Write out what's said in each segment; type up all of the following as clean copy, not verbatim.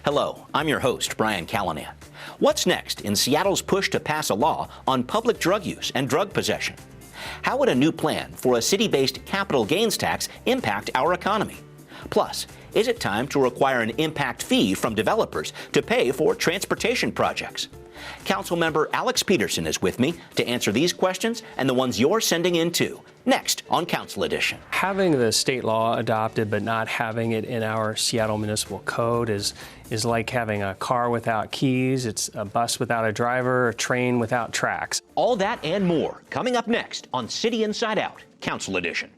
Hello, I'm your host, Brian Callanan. What's next in Seattle's push to pass a law on public drug use and drug possession? How would a new plan for a city-based capital gains tax impact our economy? Plus, is it time to require an impact fee from developers to pay for transportation projects? Councilmember Alex Pedersen is with me to answer these questions and the ones you're sending in too, next on Council Edition. Having the state law adopted but not having it in our Seattle Municipal Code is like having a car without keys, it's a bus without a driver, a train without tracks. All that and more coming up next on City Inside Out, Council Edition.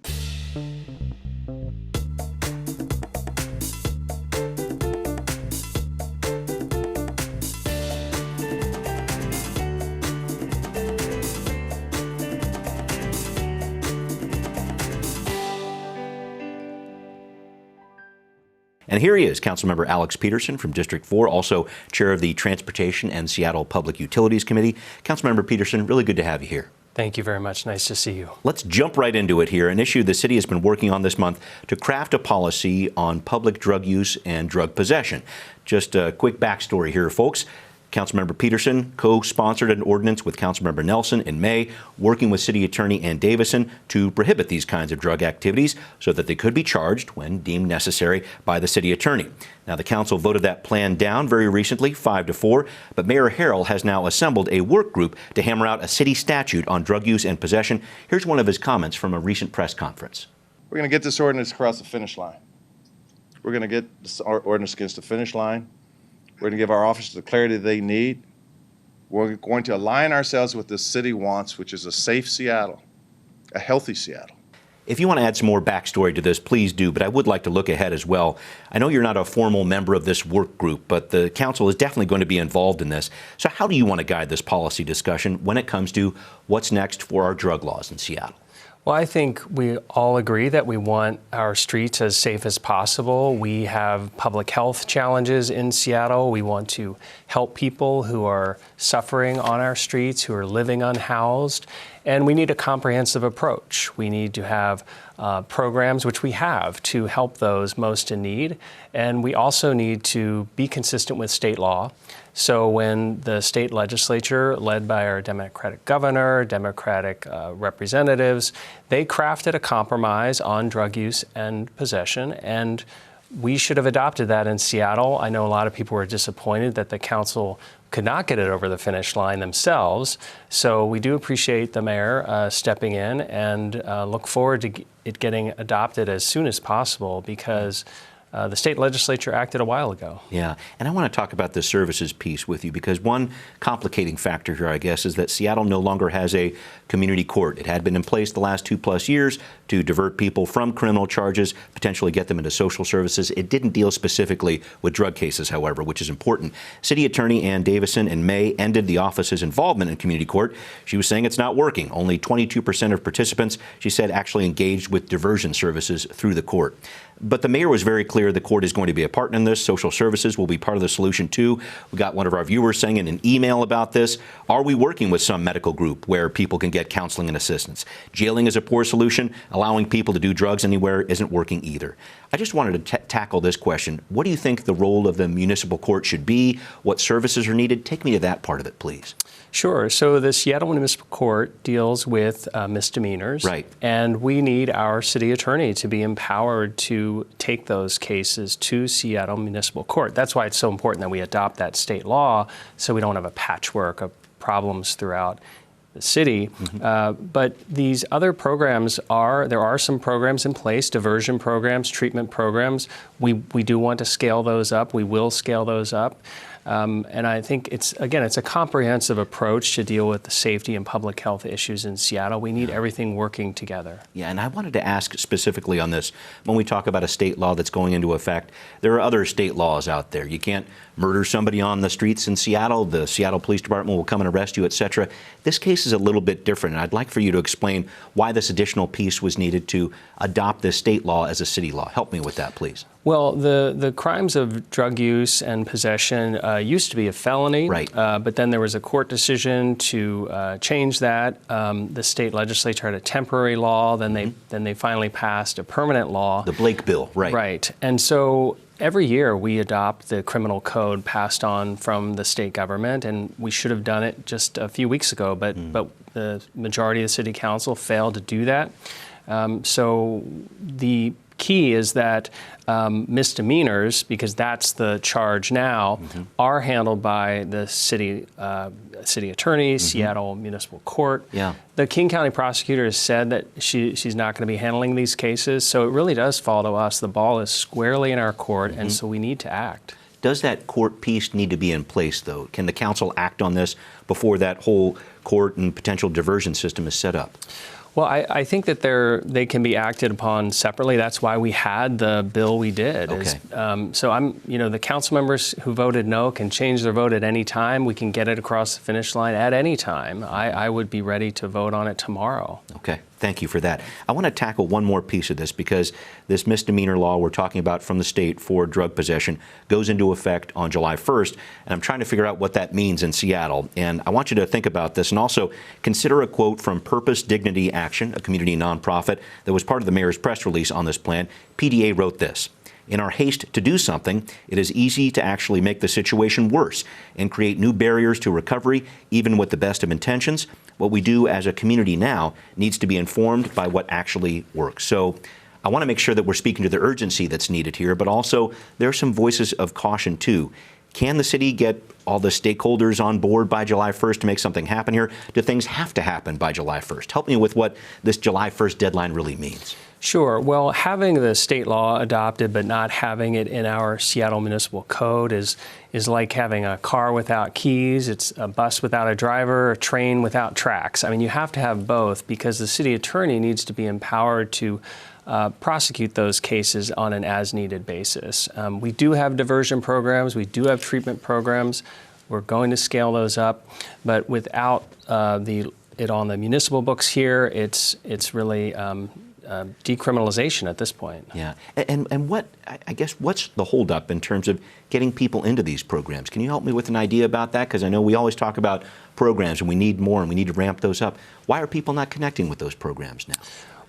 And here he is, Councilmember Alex Pedersen from District 4, also chair of the Transportation and Seattle Public Utilities Committee. Councilmember Pedersen, really good to have you here. Thank you very much. Nice to see you. Let's jump right into it here. An issue the city has been working on this month to craft a policy on public drug use and drug possession. Just a quick backstory here, folks. Councilmember Pedersen co-sponsored an ordinance with Councilmember Nelson in May, working with City Attorney Ann Davison to prohibit these kinds of drug activities so that they could be charged when deemed necessary by the City Attorney. Now, the Council voted that plan down very recently, 5-4, but Mayor Harrell has now assembled a work group to hammer out a city statute on drug use and possession. Here's one of his comments from a recent press conference. We're going to get this ordinance across the finish line. We're going to get this ordinance against the finish line. We're going to give our officers the clarity they need. We're going to align ourselves with the city wants, which is a safe Seattle, a healthy Seattle. If you want to add some more backstory to this, please do, but I would like to look ahead as well. I know you're not a formal member of this work group, but the council is definitely going to be involved in this. So how do you want to guide this policy discussion when it comes to what's next for our drug laws in Seattle? Well, I think we all agree that we want our streets as safe as possible. We have public health challenges in Seattle. We want to help people who are suffering on our streets, who are living unhoused, and we need a comprehensive approach. We need to have programs, which we have, to help those most in need, and we also need to be consistent with state law. So when the state legislature, led by our Democratic governor, Democratic representatives, they crafted a compromise on drug use and possession, and we should have adopted that in Seattle. I know a lot of people were disappointed that the council could not get it over the finish line themselves. So we do appreciate the mayor stepping in and look forward to it getting adopted as soon as possible, because the state legislature acted a while ago. Yeah, and I want to talk about the services piece with you, because one complicating factor here, I guess, is that Seattle no longer has a community court. It had been in place the last 2+ years to divert people from criminal charges, potentially get them into social services. It didn't deal specifically with drug cases, however, which is important. City Attorney Ann Davison in May ended the office's involvement in community court. She was saying it's not working. Only 22% of participants, she said, actually engaged with diversion services through the court. But the mayor was very clear the court is going to be a partner in this. Social services will be part of the solution, too. We got one of our viewers saying in an email about this. Are we working with some medical group where people can get counseling and assistance? Jailing is a poor solution. Allowing people to do drugs anywhere isn't working either. I just wanted to tackle this question. What do you think the role of the municipal court should be? What services are needed? Take me to that part of it, please. Sure. So the Seattle Municipal Court deals with misdemeanors. Right. And we need our city attorney to be empowered to take those cases to Seattle Municipal Court. That's why it's so important that we adopt that state law so we don't have a patchwork of problems throughout the city. Mm-hmm. But these other programs there are some programs in place, diversion programs, treatment programs. We do want to scale those up. We will scale those up. And I think it's a comprehensive approach to deal with the safety and public health issues in Seattle. We need everything working together. Yeah, and I wanted to ask specifically on this. When we talk about a state law that's going into effect, there are other state laws out there. You can't murder somebody on the streets in Seattle. The Seattle Police Department will come and arrest you, etc. This case is a little bit different, and I'd like for you to explain why this additional piece was needed to adopt this state law as a city law. Help me with that, please. Well, the crimes of drug use and possession used to be a felony, Right. But then there was a court decision to change that. The state legislature had a temporary law, then they finally passed a permanent law. The Blake bill, right. Right. And so every year we adopt the criminal code passed on from the state government, and we should have done it just a few weeks ago, but the majority of the city council failed to do that. So the key is that misdemeanors, because that's the charge now, are handled by the city attorney, Seattle Municipal Court. Yeah. The King County prosecutor has said that she's not going to be handling these cases, so it really does fall to us. The ball is squarely in our court, and so we need to act. Does that court piece need to be in place, though? Can the council act on this before that whole court and potential diversion system is set up? Well, I think that they can be acted upon separately. That's why we had the bill we did. Okay. So the council members who voted no can change their vote at any time. We can get it across the finish line at any time. I would be ready to vote on it tomorrow. Okay. Thank you for that. I want to tackle one more piece of this, because this misdemeanor law we're talking about from the state for drug possession goes into effect on July 1st, and I'm trying to figure out what that means in Seattle. And I want you to think about this and also consider a quote from Purpose Dignity Action, a community nonprofit that was part of the mayor's press release on this plan. PDA wrote this: "In our haste to do something, it is easy to actually make the situation worse and create new barriers to recovery, even with the best of intentions. What we do as a community now needs to be informed by what actually works." So I want to make sure that we're speaking to the urgency that's needed here, but also there are some voices of caution too. Can the city get all the stakeholders on board by July 1st to make something happen here? Do things have to happen by July 1st? Help me with what this July 1st deadline really means. Sure. Well, having the state law adopted but not having it in our Seattle Municipal Code is like having a car without keys. It's a bus without a driver, a train without tracks. I mean, you have to have both, because the city attorney needs to be empowered to prosecute those cases on an as-needed basis. We do have diversion programs. We do have treatment programs. We're going to scale those up, but without it on the municipal books here, it's really decriminalization at this point. Yeah, and what, I guess, what's the holdup in terms of getting people into these programs? Can you help me with an idea about that? Because I know we always talk about programs and we need more and we need to ramp those up. Why are people not connecting with those programs now?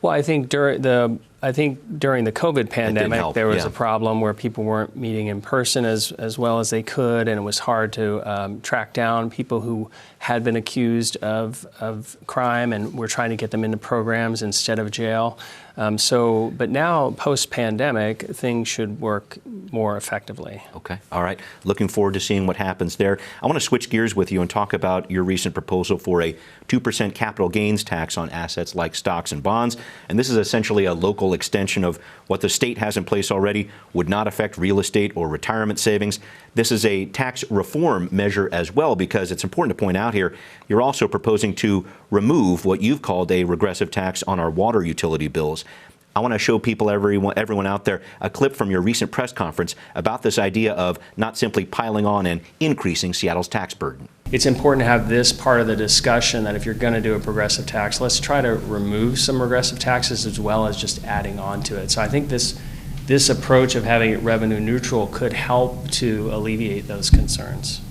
Well, I think during the COVID pandemic, there was yeah. a problem where people weren't meeting in person as well as they could, and it was hard to track down people who had been accused of crime, and we're trying to get them into programs instead of jail. But now, post-pandemic, things should work more effectively. Okay. All right. Looking forward to seeing what happens there. I want to switch gears with you and talk about your recent proposal for a 2% capital gains tax on assets like stocks and bonds. And this is essentially a local extension of what the state has in place already, would not affect real estate or retirement savings. This is a tax reform measure as well, because it's important to point out here, you're also proposing to remove what you've called a regressive tax on our water utility bills. I want to show people, everyone out there, a clip from your recent press conference about this idea of not simply piling on and increasing Seattle's tax burden. It's important to have this part of the discussion, that if you're going to do a progressive tax, let's try to remove some regressive taxes as well as just adding on to it. So I think this approach of having it revenue neutral could help to alleviate those concerns.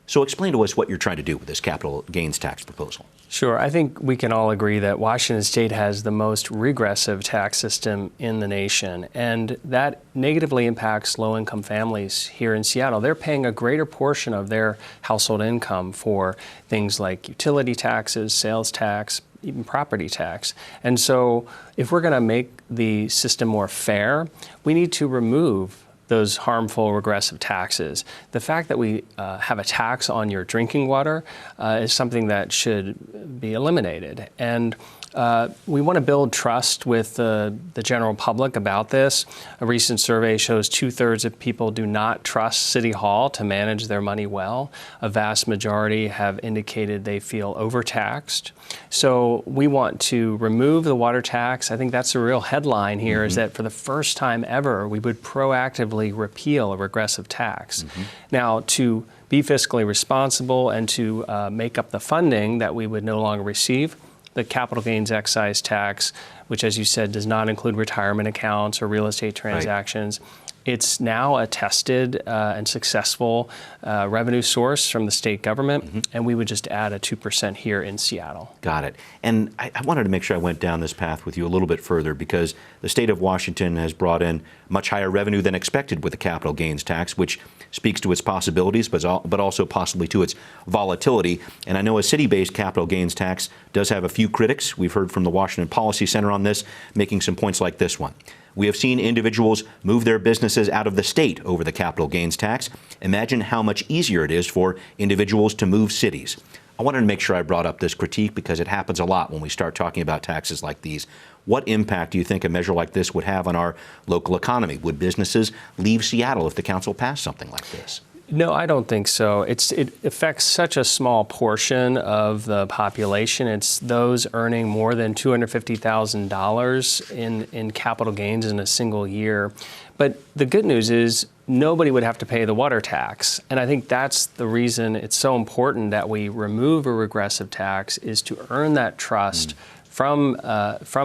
So explain to us what you're trying to do with this capital gains tax proposal. Sure. I think we can all agree that Washington State has the most regressive tax system in the nation, and that negatively impacts low-income families here in Seattle. They're paying a greater portion of their household income for things like utility taxes, sales tax, even property tax. And so if we're going to make the system more fair, we need to remove those harmful regressive taxes. The fact that we have a tax on your drinking water is something that should be eliminated. And we want to build trust with the general public about this. A recent survey shows 2/3 of people do not trust City Hall to manage their money well. A vast majority have indicated they feel overtaxed. So we want to remove the water tax. I think that's the real headline here, is that for the first time ever, we would proactively repeal a regressive tax. Now, to be fiscally responsible and to make up the funding that we would no longer receive, the capital gains excise tax, which, as you said, does not include retirement accounts or real estate transactions, It's now a tested and successful revenue source from the state government, and we would just add a 2% here in Seattle. Got it. And I wanted to make sure I went down this path with you a little bit further, because the state of Washington has brought in much higher revenue than expected with the capital gains tax, which speaks to its possibilities, but also possibly to its volatility. And I know a city-based capital gains tax does have a few critics. We've heard from the Washington Policy Center on this, making some points like this one. We have seen individuals move their businesses out of the state over the capital gains tax. Imagine how much easier it is for individuals to move cities. I wanted to make sure I brought up this critique because it happens a lot when we start talking about taxes like these. What impact do you think a measure like this would have on our local economy? Would businesses leave Seattle if the council passed something like this? No, I don't think so. It affects such a small portion of the population. It's those earning more than $250,000 in capital gains in a single year. But the good news is nobody would have to pay the water tax. And I think that's the reason it's so important that we remove a regressive tax, is to earn that trust from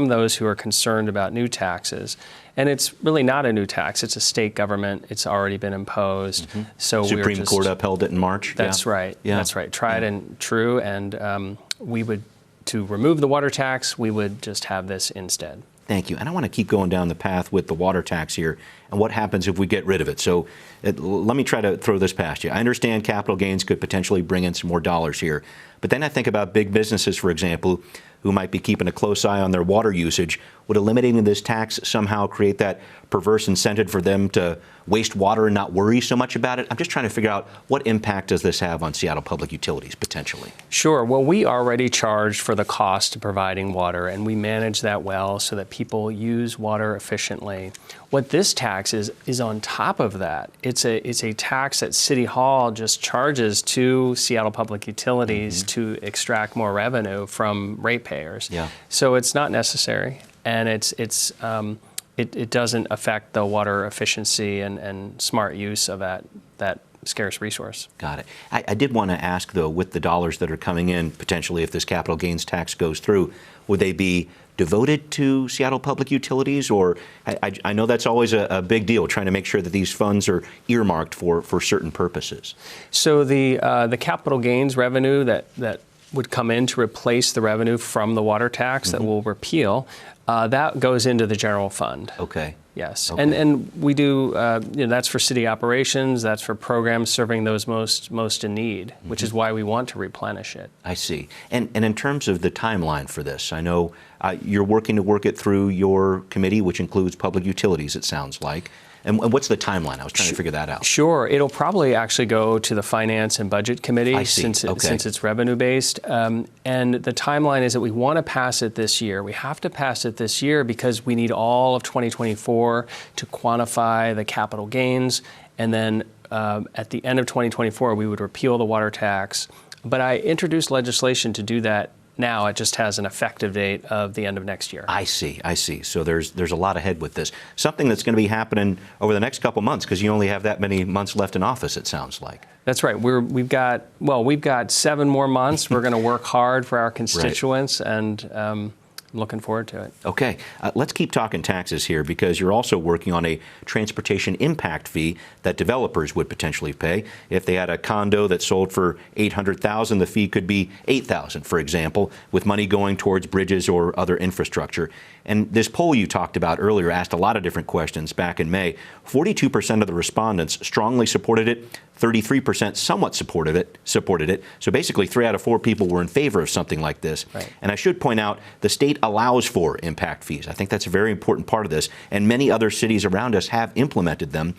those who are concerned about new taxes. And it's really not a new tax. It's a state government. It's already been imposed. So Supreme Court upheld it in March? That's right. Yeah. That's right. Tried and true. And we would, to remove the water tax, we would just have this instead. Thank you. And I want to keep going down the path with the water tax here and what happens if we get rid of it. So let me try to throw this past you. I understand capital gains could potentially bring in some more dollars here. But then I think about big businesses, for example, who might be keeping a close eye on their water usage. Would eliminating this tax somehow create that perverse incentive for them to waste water and not worry so much about it? I'm just trying to figure out what impact does this have on Seattle Public Utilities potentially? Sure. Well, we already charge for the cost of providing water, and we manage that well so that people use water efficiently. What this tax is on top of that. It's a tax that City Hall just charges to Seattle Public Utilities to extract more revenue from ratepayers. Yeah. So it's not necessary, and it doesn't affect the water efficiency and smart use of that scarce resource. Got it. I did want to ask, though, with the dollars that are coming in, potentially if this capital gains tax goes through, would they be devoted to Seattle Public Utilities? Or I know that's always a big deal, trying to make sure that these funds are earmarked for certain purposes. So the capital gains revenue that would come in to replace the revenue from the water tax that we'll repeal, that goes into the general fund. Okay. Yes, okay. And we do, that's for city operations, that's for programs serving those most in need, which is why we want to replenish it. I see. And in terms of the timeline for this, I know you're working to work it through your committee, which includes public utilities, it sounds like. And what's the timeline? I was trying to figure that out. Sure. It'll probably actually go to the Finance and Budget Committee since it's revenue-based. And the timeline is that we want to pass it this year. We have to pass it this year because we need all of 2024 to quantify the capital gains. And then at the end of 2024, we would repeal the water tax. But I introduced legislation to do that now. It just has an effective date of the end of next year. I see. So there's a lot ahead with this. Something that's going to be happening over the next couple months, because you only have that many months left in office, it sounds like. That's right. We've got 7 more months. We're going to work hard for our constituents, and I'm looking forward to it. Okay. Let's keep talking taxes here, because you're also working on a transportation impact fee that developers would potentially pay. If they had a condo that sold for $800,000, the fee could be $8,000, for example, with money going towards bridges or other infrastructure. And this poll you talked about earlier asked a lot of different questions back in May. 42% of the respondents strongly supported it. 33% somewhat supported it. So basically 3 out of 4 people were in favor of something like this. Right. And I should point out, the state allows for impact fees. I think that's a very important part of this. And many other cities around us have implemented them.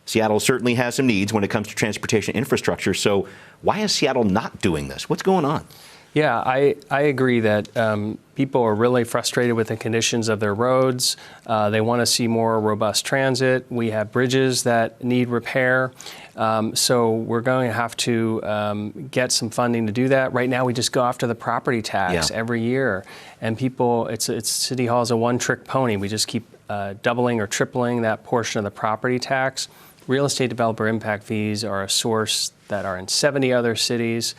Seattle certainly has some needs when it comes to transportation infrastructure. So why is Seattle not doing this? What's going on? Yeah, I agree that people are really frustrated with the conditions of their roads. They want to see more robust transit. We have bridges that need repair. So we're going to have to get some funding to do that. Right now, we just go after the property tax every year. And people, City Hall is a one-trick pony. We just keep doubling or tripling that portion of the property tax. Real estate developer impact fees are a source that are in 70 other cities.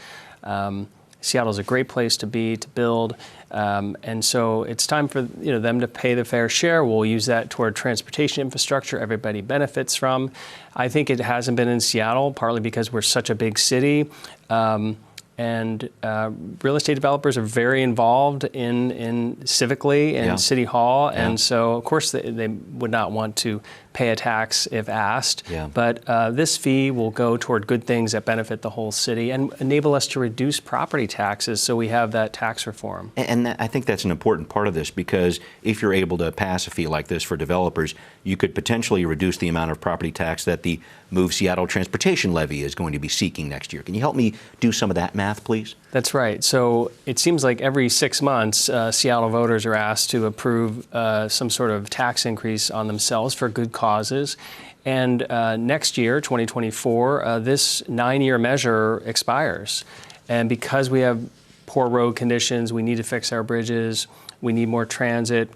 Seattle's a great place to be, to build. And so it's time for them to pay the fair share. We'll use that toward transportation infrastructure everybody benefits from. I think it hasn't been in Seattle, partly because we're such a big city. And real estate developers are very involved in civically in City Hall. Yeah. And so, of course, they would not want to pay a tax if asked. Yeah. But this fee will go toward good things that benefit the whole city and enable us to reduce property taxes so we have that tax reform. And I think that's an important part of this, because if you're able to pass a fee like this for developers, you could potentially reduce the amount of property tax that the Move Seattle Transportation Levy is going to be seeking next year. Can you help me do some of that math, please? That's right. So it seems like every 6 months, Seattle voters are asked to approve some sort of tax increase on themselves for good causes. And next year, 2024, this 9-year measure expires. And because we have poor road conditions, we need to fix our bridges, we need more transit,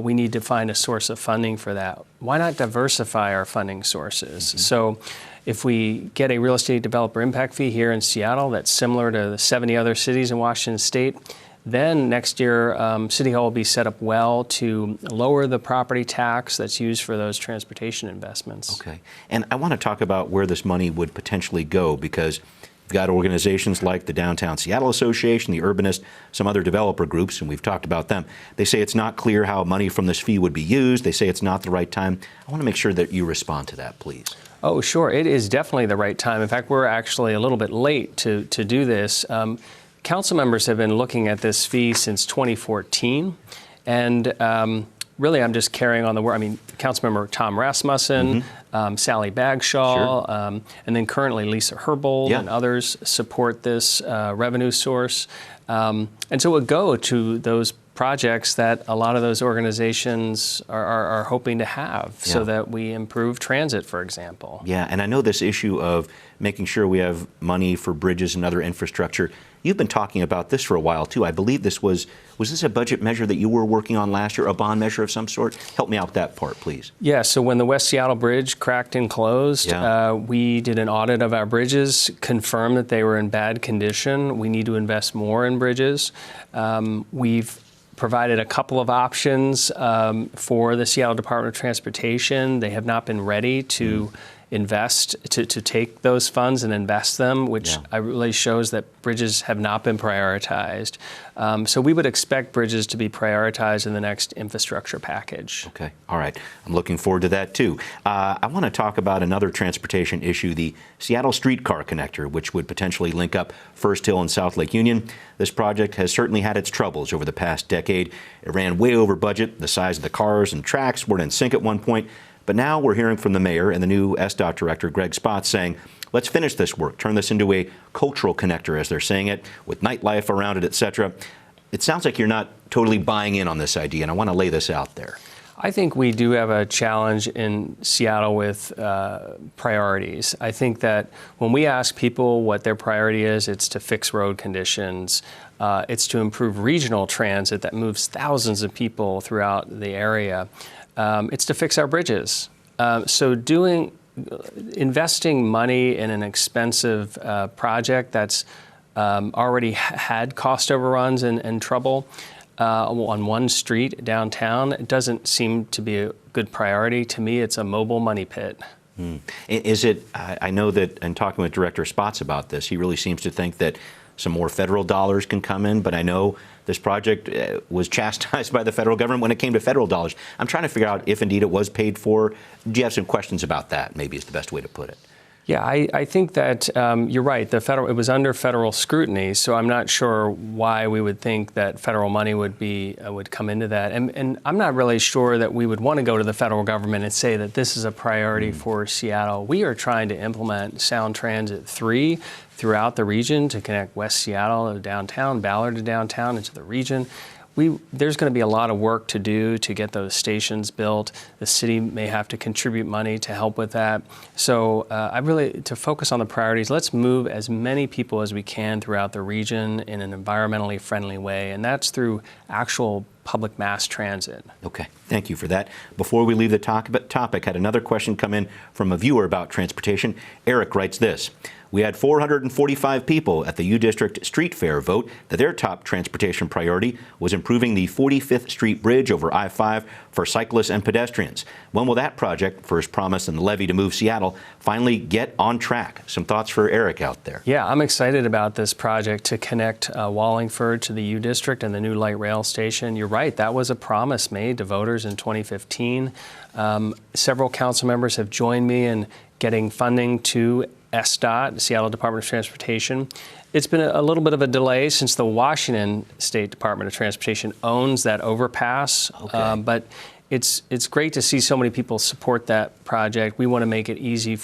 we need to find a source of funding for that. Why not diversify our funding sources? Mm-hmm. So if we get a real estate developer impact fee here in Seattle that's similar to the 70 other cities in Washington State, then next year City Hall will be set up well to lower the property tax that's used for those transportation investments. Okay. And I want to talk about where this money would potentially go, because you've got organizations like the Downtown Seattle Association, the Urbanist, some other developer groups, and we've talked about them. They say it's not clear how money from this fee would be used. They say it's not the right time. I want to make sure that you respond to that, please. Oh, sure. It is definitely the right time. In fact, we're actually a little bit late to do this. Council members have been looking at this fee since 2014. And really, I'm just carrying on the work. I mean, Councilmember Tom Rasmussen, Sally Bagshaw, and then currently Lisa Herbold and others support this revenue source. And so it would go to those projects that a lot of those organizations are hoping to have so that we improve transit, for example. Yeah, and I know this issue of making sure we have money for bridges and other infrastructure. You've been talking about this for a while, too. I believe this was this a budget measure that you were working on last year, a bond measure of some sort? Help me out with that part, please. Yeah, so when the West Seattle Bridge cracked and closed, we did an audit of our bridges, confirmed that they were in bad condition. We need to invest more in bridges. We've provided a couple of options for the Seattle Department of Transportation. They have not been ready to invest, to take those funds and invest them, which really shows that bridges have not been prioritized. So we would expect bridges to be prioritized in the next infrastructure package. Okay, all right. I'm looking forward to that, too. I want to talk about another transportation issue, the Seattle Streetcar Connector, which would potentially link up First Hill and South Lake Union. This project has certainly had its troubles over the past decade. It ran way over budget. The size of the cars and tracks weren't in sync at one point. But now we're hearing from the mayor and the new SDOT director, Greg Spotts, saying, let's finish this work, turn this into a cultural connector, as they're saying it, with nightlife around it, et cetera. It sounds like you're not totally buying in on this idea, and I want to lay this out there. I think we do have a challenge in Seattle with priorities. I think that when we ask people what their priority is, it's to fix road conditions. It's to improve regional transit that moves thousands of people throughout the area. It's to fix our bridges. So investing money in an expensive project that's already had cost overruns and trouble on one street downtown, it doesn't seem to be a good priority. To me, it's a mobile money pit. Is it, I know that in talking with Director Spotts about this, he really seems to think that some more federal dollars can come in, but I know this project was chastised by the federal government when it came to federal dollars. I'm trying to figure out if indeed it was paid for. Do you have some questions about that, maybe is the best way to put it? Yeah, I think that you're right. It was under federal scrutiny, so I'm not sure why we would think that federal money would come into that. And I'm not really sure that we would want to go to the federal government and say that this is a priority for Seattle. We are trying to implement Sound Transit 3 throughout the region to connect West Seattle to downtown, Ballard to downtown, into the region. There's going to be a lot of work to do to get those stations built. The city may have to contribute money to help with that. So to focus on the priorities, let's move as many people as we can throughout the region in an environmentally friendly way. And that's through actual public mass transit. Okay, thank you for that. Before we leave the topic, had another question come in from a viewer about transportation. Eric writes this: we had 445 people at the U District Street Fair vote that their top transportation priority was improving the 45th Street Bridge over I-5 for cyclists and pedestrians. When will that project, first promised in the levy to move Seattle, finally get on track? Some thoughts for Eric out there. Yeah, I'm excited about this project to connect Wallingford to the U District and the new light rail station. You're right, that was a promise made to voters in 2015. Several council members have joined me in getting funding to SDOT, Seattle Department of Transportation. It's been a little bit of a delay since the Washington State Department of Transportation owns that overpass. Okay. But it's great to see so many people support that project. We want to make it easy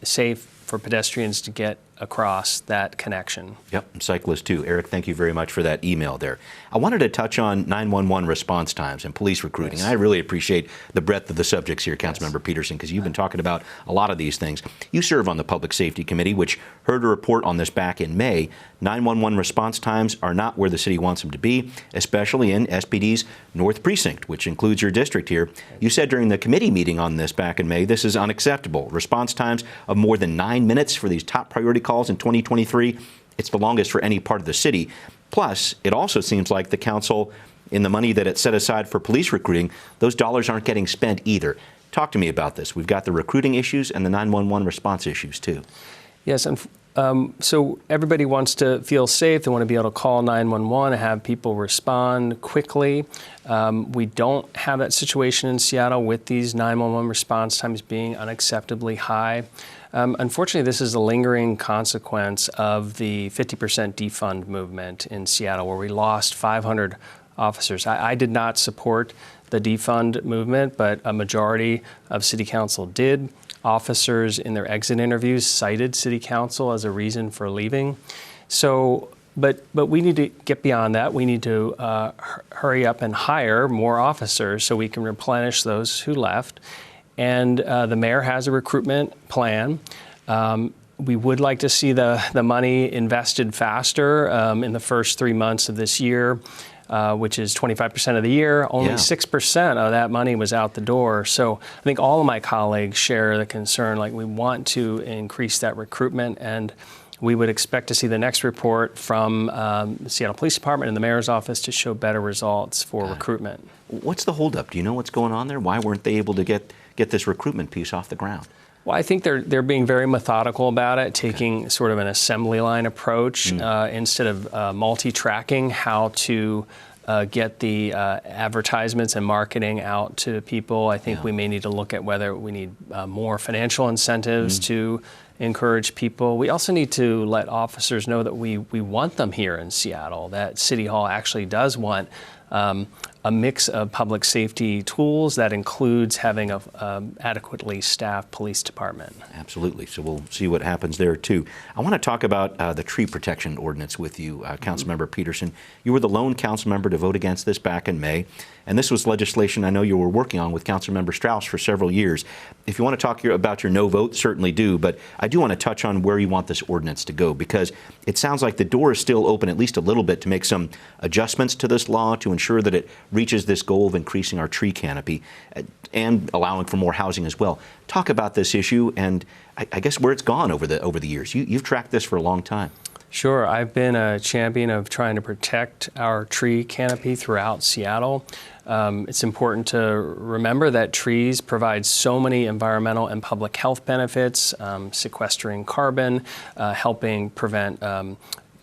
safe for pedestrians to get across that connection. Yep, and cyclists too. Eric, thank you very much for that email there. I wanted to touch on 911 response times and police recruiting. Yes. And I really appreciate the breadth of the subjects here, Councilmember Pedersen, because you've been talking about a lot of these things. You serve on the Public Safety Committee, which heard a report on this back in May. 911 response times are not where the city wants them to be, especially in SPD's North Precinct, which includes your district here. You said during the committee meeting on this back in May, this is unacceptable. Response times of more than 9 minutes for these top priority calls in 2023. It's the longest for any part of the city. Plus, it also seems like the council, in the money that it set aside for police recruiting, those dollars aren't getting spent either. Talk to me about this. We've got the recruiting issues and the 911 response issues too. Yes, and so everybody wants to feel safe. They want to be able to call 911 and have people respond quickly. We don't have that situation in Seattle with these 911 response times being unacceptably high. Unfortunately, this is a lingering consequence of the 50% defund movement in Seattle, where we lost 500 officers. I did not support the defund movement, but a majority of City Council did. Officers in their exit interviews cited City Council as a reason for leaving. So, but we need to get beyond that. We need to hurry up and hire more officers so we can replenish those who left. And the mayor has a recruitment plan. We would like to see the money invested faster in the first 3 months of this year, which is 25% of the year. Only 6% of that money was out the door. So I think all of my colleagues share the concern, like we want to increase that recruitment, and we would expect to see the next report from the Seattle Police Department and the mayor's office to show better results for recruitment. What's the holdup? Do you know what's going on there? Why weren't they able to get this recruitment piece off the ground? Well, I think they're being very methodical about it, taking sort of an assembly line approach instead of multi-tracking how to get the advertisements and marketing out to people. I think we may need to look at whether we need more financial incentives to encourage people. We also need to let officers know that we want them here in Seattle, that City Hall actually does want a mix of public safety tools that includes having a adequately staffed police department. Absolutely. So we'll see what happens there too. I want to talk about the tree protection ordinance with you, Councilmember Pedersen. You were the lone council member to vote against this back in May, and this was legislation I know you were working on with Councilmember Strauss for several years. If you want to talk about your no vote, certainly do, but I do want to touch on where you want this ordinance to go, because it sounds like the door is still open at least a little bit to make some adjustments to this law to ensure that it reaches this goal of increasing our tree canopy and allowing for more housing as well. Talk about this issue and I guess where it's gone over the years. You've tracked this for a long time. Sure. I've been a champion of trying to protect our tree canopy throughout Seattle. It's important to remember that trees provide so many environmental and public health benefits, sequestering carbon, helping prevent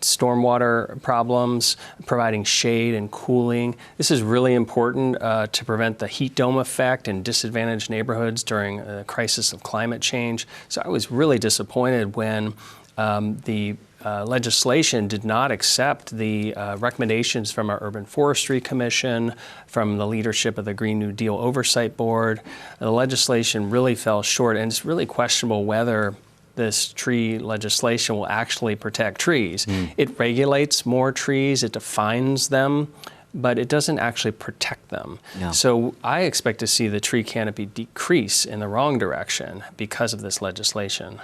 stormwater problems, providing shade and cooling. This is really important to prevent the heat dome effect in disadvantaged neighborhoods during a crisis of climate change. So I was really disappointed when the legislation did not accept the recommendations from our Urban Forestry Commission, from the leadership of the Green New Deal Oversight Board. The legislation really fell short, and it's really questionable whether this tree legislation will actually protect trees. It regulates more trees, it defines them, but it doesn't actually protect them. So I expect to see the tree canopy decrease in the wrong direction because of this legislation.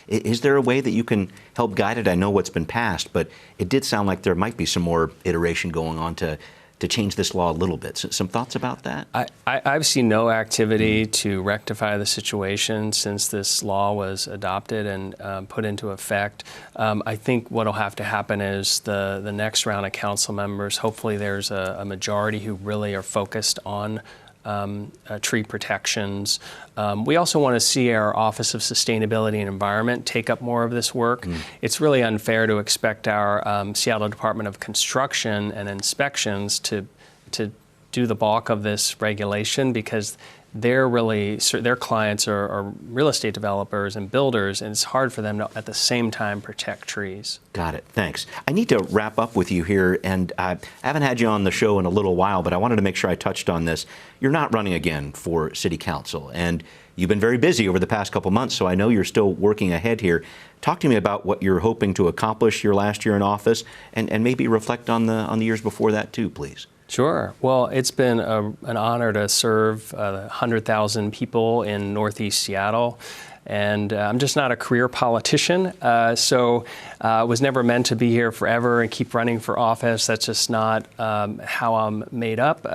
Is there a way that you can help guide it? I know what's been passed, but it did sound like there might be some more iteration going on to to change this law a little bit. Some thoughts about that? I've seen no activity to rectify the situation since this law was adopted and put into effect. I think what will have to happen is the next round of council members, hopefully there's a majority who really are focused on tree protections. We also want to see our Office of Sustainability and Environment take up more of this work. It's really unfair to expect our Seattle Department of Construction and Inspections to do the bulk of this regulation, because their clients are real estate developers and builders, and it's hard for them to at the same time protect trees. Got it. Thanks. I need to wrap up with you here, and I haven't had you on the show in a little while, but I wanted to make sure I touched on this. You're not running again for City Council, and you've been very busy over the past couple months, so I know you're still working ahead here. Talk to me about what you're hoping to accomplish your last year in office, and maybe reflect on the years before that too, please. Sure. Well, it's been an honor to serve 100,000 people in Northeast Seattle. And I'm just not a career politician, so was never meant to be here forever and keep running for office. That's just not how I'm made up.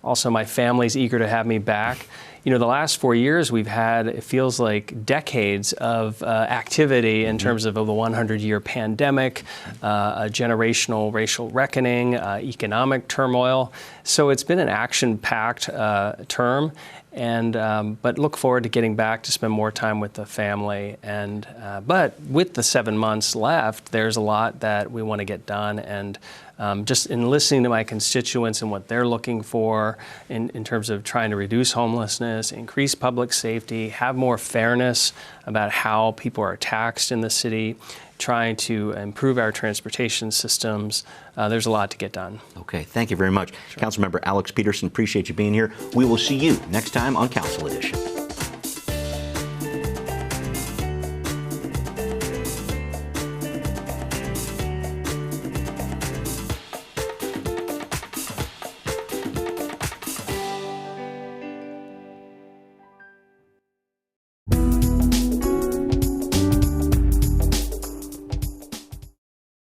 Also, my family's eager to have me back. You know, the last 4 years we've had, it feels like decades of activity in terms of the 100-year pandemic, a generational racial reckoning, economic turmoil. So it's been an action-packed term. And but look forward to getting back to spend more time with the family. And but with the 7 months left, there's a lot that we want to get done. And just in listening to my constituents and what they're looking for in terms of trying to reduce homelessness, increase public safety, have more fairness about how people are taxed in the city, trying to improve our transportation systems. There's a lot to get done. Okay, thank you very much. Sure. Councilmember Alex Pedersen, appreciate you being here. We will see you next time on Council Edition.